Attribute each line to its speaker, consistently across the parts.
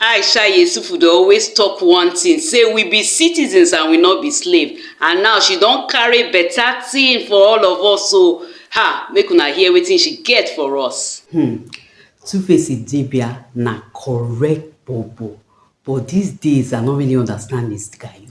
Speaker 1: Aisha Yesufu dey always talk one thing, say we be citizens and we not be slave. And now she don't carry better thing for all of us. So, make una hear wetin she get for us.
Speaker 2: Tuface Idibia na correct bobo, but these days I no really understand this guy.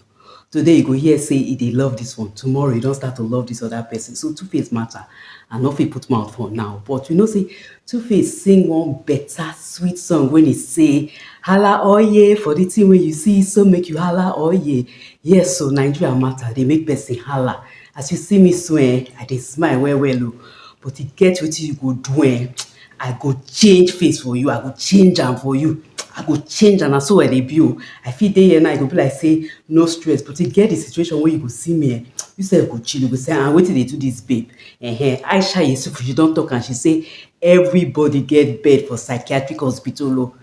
Speaker 2: Today you go hear say he dey love this one, tomorrow you don start to love this other person. So Tuface matter, I no fit put mouth for now. But you know say Tuface sing one better sweet song when he say hala oye for the thing wey you see, so make you hala oye. Yes, so Nigeria matter, dey make person hala. As you see me so I dey smile well well o, but e get wetin you go do I go change face for you, I go change am for you, I go change am. Na so I dey be o. I fit dey here now, e go be like say no stress, but e get the situation wey you go see me you sef go chill, you go say wetin dey do dis babe. Aisha Yesufu, she don talk am, she say everybody get bed for psychiatric hospital o.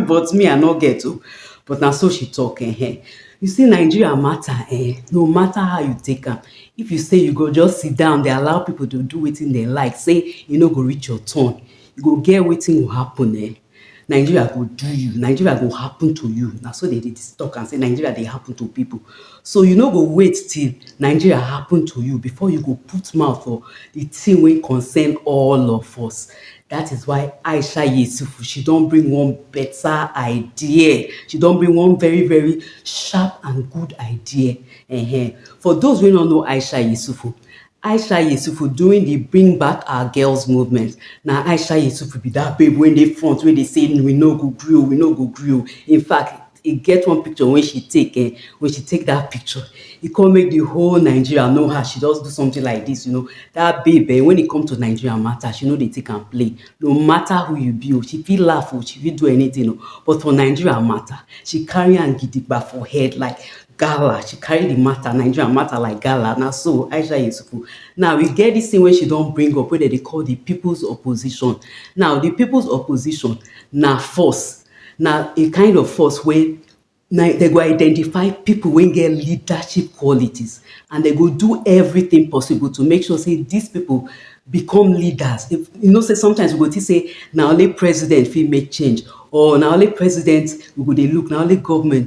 Speaker 2: But me I no get o. But na so she talk. You see Nigeria matter no matter how you take am. If you say you go just sit down dey allow people to do wetin dem like, say you no go reach your turn, you go get wetin go happen. Nigeria go do you, Nigeria go happen to you. Na so they dey talk and say Nigeria dey happen to people. So you no go wait till Nigeria happen to you before you go put mouth for the thing wey concern all of us. That is why Aisha Yesufu, she don bring one better idea. She don bring one very very sharp and good idea. For those wey no know Aisha Yesufu during the Bring Back Our Girls movement, na Aisha Yesufu be that babe wey dey front, wey dey say we no go gree o, we no go gree o. In fact, e get one picture wey she take that picture, e come make the whole Nigeria know her. She just do something like this, that babe when e come to Nigeria matter, she no dey take am play. No matter who you be, she fit laugh o, she fit do anything but for Nigeria matter, she carry am gidigba for head like gala. She carry the matter, Nigeria matter, like gala. Na so Aisha Yesufu. Now we get this thing wey she don bring up, wey dem dey call the people's opposition. Now the people's opposition na force, na a kind of force wey they go identify people wey get leadership qualities, and they go do everything possible to make sure say these people become leaders. If you know say sometimes we go think say na only president fit make change, or na only president we go dey look, na only governor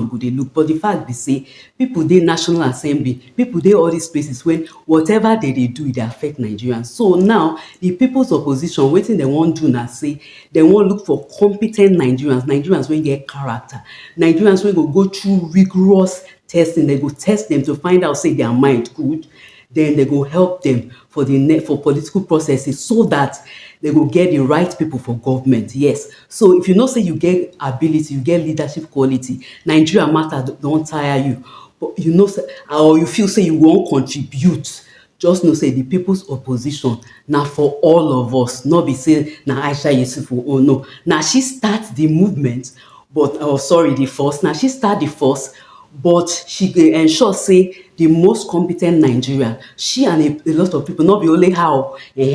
Speaker 2: we go dey look. But the fact be say people dey National Assembly, people dey all these places when whatever they dey do, e dey affect Nigerians. So now the people's opposition, wetin dem wan do na say dem wan look for competent Nigerians wey get character, Nigerians wey go go through rigorous testing. Dem go test them to find out say their mind good, then they go help them for political processes, so that they go get the right people for government. Yes, so if you know say you get ability, you get leadership quality, Nigeria matter don tire you, but you know say, or you feel say you wan contribute, just know say the people's opposition na for all of us. No be say na Aisha Yesufu, oh no, na she start the movement, but the force. Na she start the force, but she dey ensure say the most competent Nigerian, she and a lot of people, not be only her,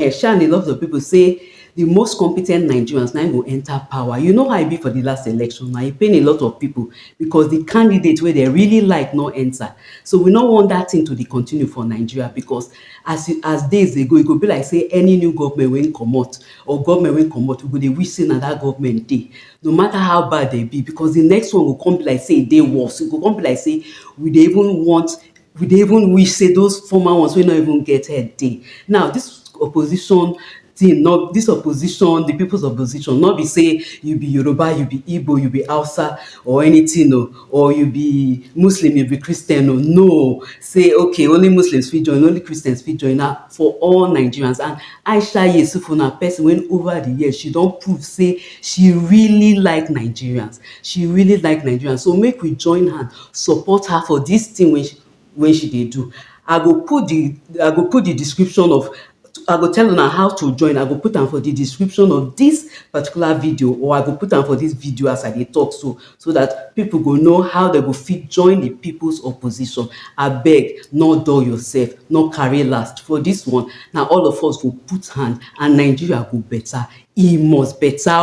Speaker 2: she and a lot of people say the most competent Nigerians na go enter power. You know how e be for the last election, na e pain a lot of people because the candidate wey they really like no enter. So we no want that thing to dey continue for Nigeria, because as days dey go, e go be like say any new government wey comot, or government wey comot, we go dey wish say na that government dey, no matter how bad they be, because the next one go come be like say e dey worse. E go come be like say we dey even wish say those former ones wey no even get head dey. Now this opposition thing, the people's opposition, not be say you be Yoruba, you be Igbo, you be Hausa or anything, or you be Muslim, you be Christian. No, say okay, only Muslims fit join, only Christians fit join. Na for all Nigerians. And Aisha Yesufu na person when over the years she don prove say she really like Nigerians. She really like Nigerians. So make we join hand support her for this thing when she dey do. I go put the description of, I go tell una how to join. I go put am for the description of this particular video, or I go put am for this video as I dey talk, so that people go know how they go fit join the people's opposition. Abeg, no dull yourself, no carry last. For this one, na all of us go put hand and Nigeria go better. E must better.